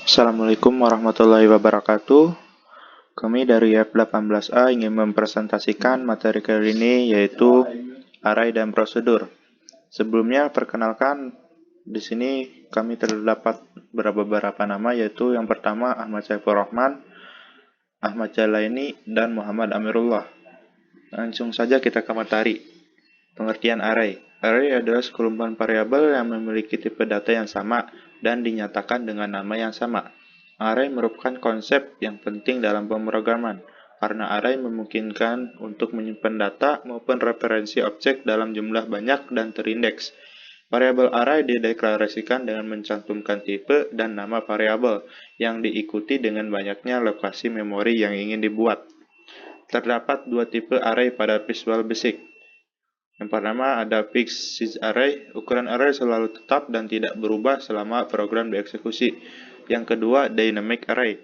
Assalamualaikum warahmatullahi wabarakatuh. Kami dari F18A ingin mempresentasikan materi kali ini, yaitu array dan prosedur. Sebelumnya, perkenalkan, di sini kami terdapat beberapa nama, yaitu yang pertama Ahmad Saifur Rahman, Ahmad Jalaini, dan Muhammad Amirullah. Langsung saja kita ke materi. Pengertian array. Array adalah sekelumpulan variabel yang memiliki tipe data yang sama dan dinyatakan dengan nama yang sama. Array merupakan konsep yang penting dalam pemrograman, karena array memungkinkan untuk menyimpan data maupun referensi objek dalam jumlah banyak dan terindeks. Variabel array dideklarasikan dengan mencantumkan tipe dan nama variabel yang diikuti dengan banyaknya lokasi memori yang ingin dibuat. Terdapat dua tipe array pada Visual Basic. Yang pertama ada fixed size array. Ukuran array selalu tetap dan tidak berubah selama program dieksekusi. Yang kedua, dynamic array.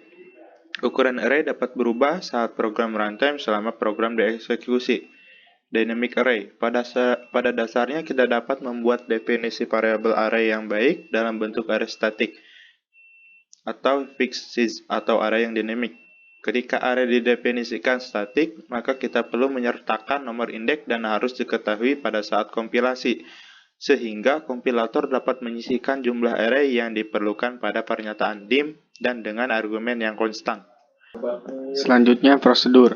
Ukuran array dapat berubah saat program runtime selama program dieksekusi. Dynamic array. Pada dasarnya kita dapat membuat definisi variabel array yang baik dalam bentuk array statik atau fixed size atau array yang dinamik. Ketika array didefinisikan statik, maka kita perlu menyertakan nomor indeks dan harus diketahui pada saat kompilasi, sehingga kompilator dapat menyisihkan jumlah array yang diperlukan pada pernyataan dim dan dengan argumen yang konstan. Selanjutnya, prosedur.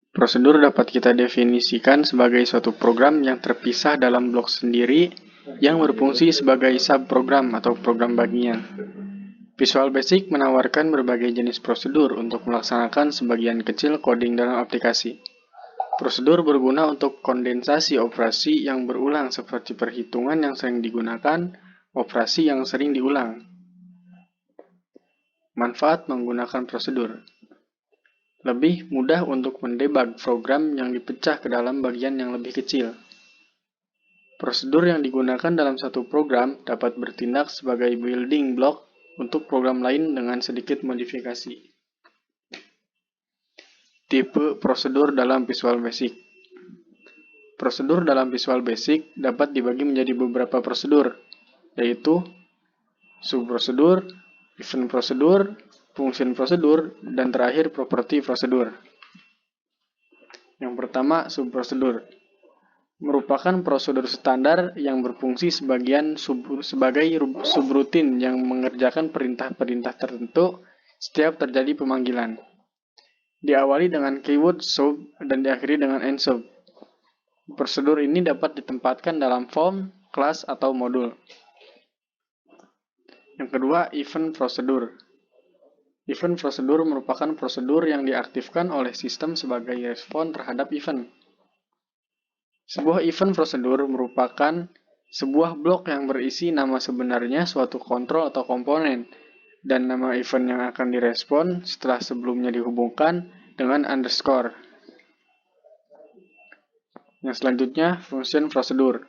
Prosedur dapat kita definisikan sebagai suatu program yang terpisah dalam blok sendiri yang berfungsi sebagai subprogram atau program bagian. Visual Basic menawarkan berbagai jenis prosedur untuk melaksanakan sebagian kecil coding dalam aplikasi. Prosedur berguna untuk kondensasi operasi yang berulang seperti perhitungan yang sering digunakan, operasi yang sering diulang. Manfaat menggunakan prosedur. Lebih mudah untuk mendebug program yang dipecah ke dalam bagian yang lebih kecil. Prosedur yang digunakan dalam satu program dapat bertindak sebagai building block untuk program lain dengan sedikit modifikasi. Tipe prosedur dalam Visual Basic. Prosedur dalam Visual Basic dapat dibagi menjadi beberapa prosedur, yaitu subprosedur, event prosedur, function prosedur, dan terakhir property prosedur. Yang pertama, subprosedur. Merupakan prosedur standar yang berfungsi sebagai subrutin yang mengerjakan perintah-perintah tertentu setiap terjadi pemanggilan. Diawali dengan keyword sub dan diakhiri dengan end sub. Prosedur ini dapat ditempatkan dalam form, kelas, atau modul. Yang kedua, event prosedur. Event prosedur merupakan prosedur yang diaktifkan oleh sistem sebagai respon terhadap event. Sebuah event prosedur merupakan sebuah blok yang berisi nama sebenarnya suatu kontrol atau komponen, dan nama event yang akan direspon setelah sebelumnya dihubungkan dengan underscore. Yang selanjutnya, function prosedur.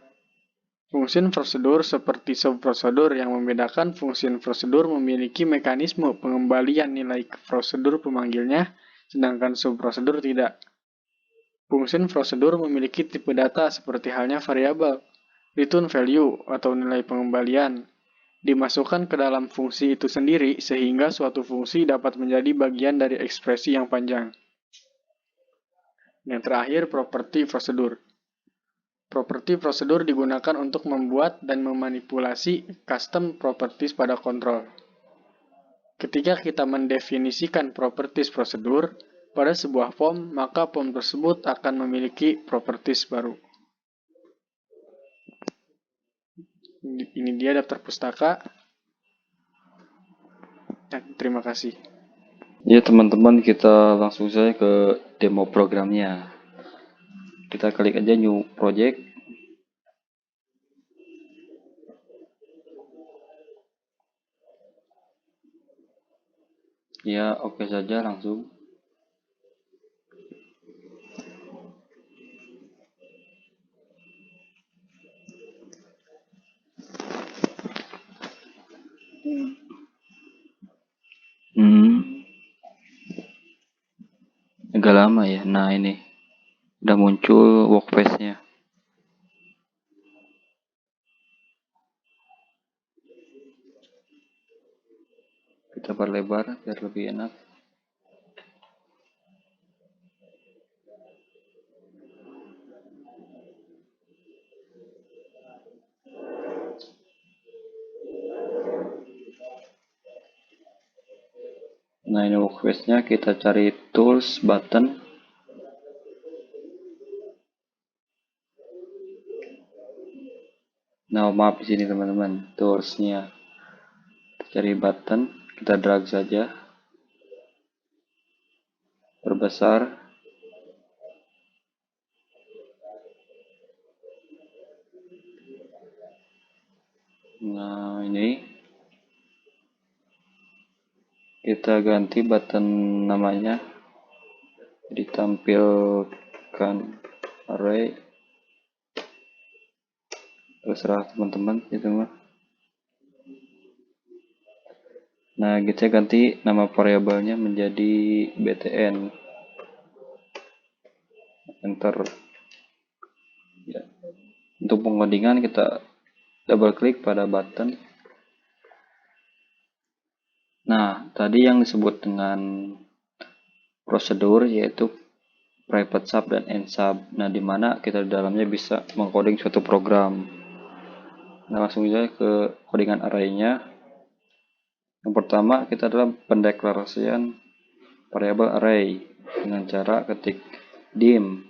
Function prosedur seperti subprosedur yang membedakan function prosedur memiliki mekanisme pengembalian nilai ke prosedur pemanggilnya, sedangkan subprosedur tidak. Function prosedur memiliki tipe data seperti halnya variabel, return value atau nilai pengembalian, dimasukkan ke dalam fungsi itu sendiri sehingga suatu fungsi dapat menjadi bagian dari ekspresi yang panjang. Yang terakhir, property prosedur. Property prosedur digunakan untuk membuat dan memanipulasi custom properties pada kontrol. Ketika kita mendefinisikan properties prosedur pada sebuah form, maka form tersebut akan memiliki properties baru. Ini dia daftar pustaka. Terima kasih. Ya teman-teman, kita langsung saja ke demo programnya. Kita klik aja new project. Ya, oke saja langsung. Agak lama ya. Nah, ini udah muncul workspace-nya. Kita perlebar biar lebih enak. Nah, ini workspace-nya, kita cari tools, button. Nah, maaf di sini teman-teman, tools-nya. Cari button, kita drag saja. Perbesar. Nah, ini kita ganti button namanya, ditampilkan array, terserah teman-teman itu mah. Nah, kita ganti nama variabelnya menjadi btn, enter ya. Untuk pengodingan kita double klik pada button. Nah, tadi yang disebut dengan prosedur yaitu private sub dan end sub. Nah, di mana kita di dalamnya bisa mengcoding suatu program. Nah, langsung saja ke codingan array-nya. Yang pertama, kita adalah pendeklarasian variabel array dengan cara ketik dim.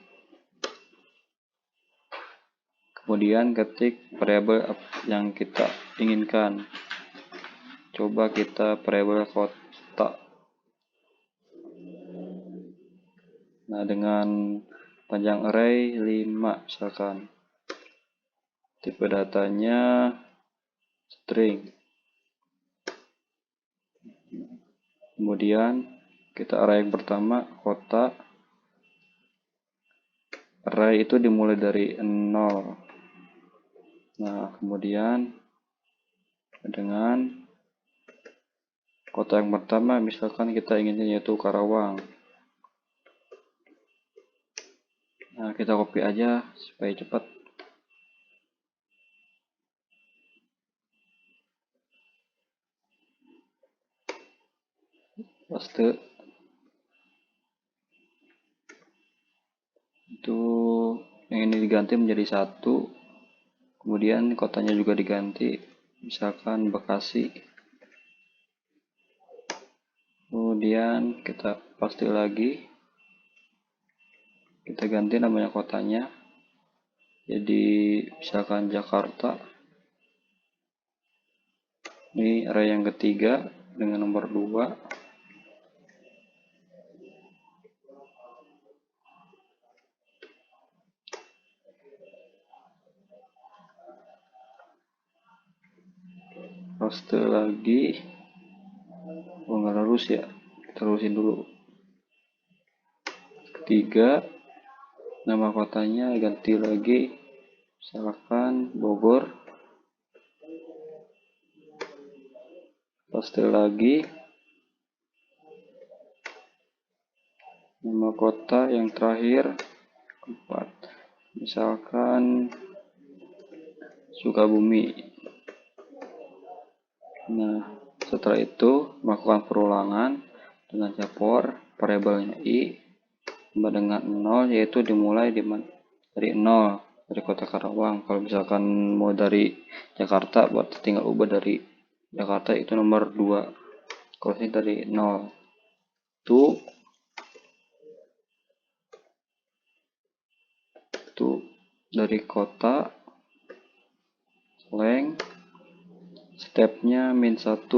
Kemudian ketik variabel yang kita inginkan. Coba kita variabel kota. Nah, dengan panjang array 5 misalkan. Tipe datanya string. Kemudian kita array yang pertama kota. Array itu dimulai dari 0. Nah, kemudian dengan kota yang pertama misalkan kita inginnya yaitu Karawang. Nah, kita copy aja supaya cepat. Paste. Itu yang ini diganti menjadi 1. Kemudian kotanya juga diganti, misalkan Bekasi. Kemudian kita paste lagi, kita ganti namanya kotanya jadi misalkan Jakarta. Ini array yang ketiga dengan nomor 2. Paste lagi. Nggak harus ya, kita terusin dulu. Ketiga, nama kotanya ganti lagi, misalkan Bogor. Paste lagi nama kota yang terakhir 4, misalkan Sukabumi. Nah, setelah itu melakukan perulangan dengan capor variabelnya i sama dengan 0, yaitu dimulai dari 0 dari kota Karawang. Kalau misalkan mau dari Jakarta, berarti tinggal ubah dari Jakarta itu nomor 2. Kalau ini dari 0 itu dari kota length stepnya -1.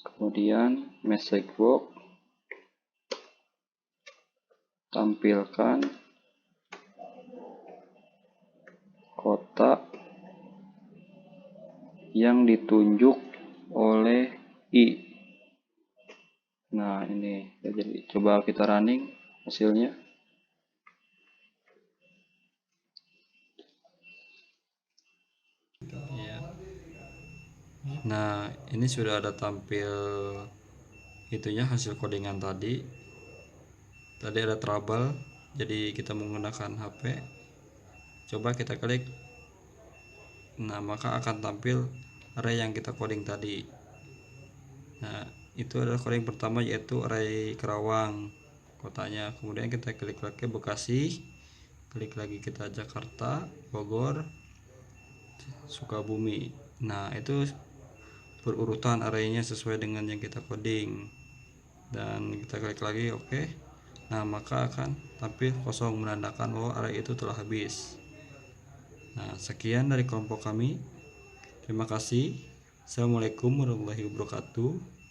Kemudian message box, tampilkan kota yang ditunjuk oleh i. Nah, ini jadi coba kita running hasilnya. Nah, ini sudah ada tampil itunya hasil codingan tadi. Tadi ada trouble, jadi kita menggunakan HP. Coba kita klik. Nah, maka akan tampil array yang kita coding tadi. itu adalah kode yang pertama, yaitu array Kerawang kotanya. Kemudian kita klik lagi Bekasi, klik lagi kita Jakarta, Bogor, Sukabumi. Nah, itu berurutan arraynya sesuai dengan yang kita coding, dan kita klik lagi oke. Nah, maka akan tampil kosong menandakan bahwa array itu telah habis. Nah, sekian dari kelompok kami. Terima kasih. Assalamualaikum warahmatullahi wabarakatuh.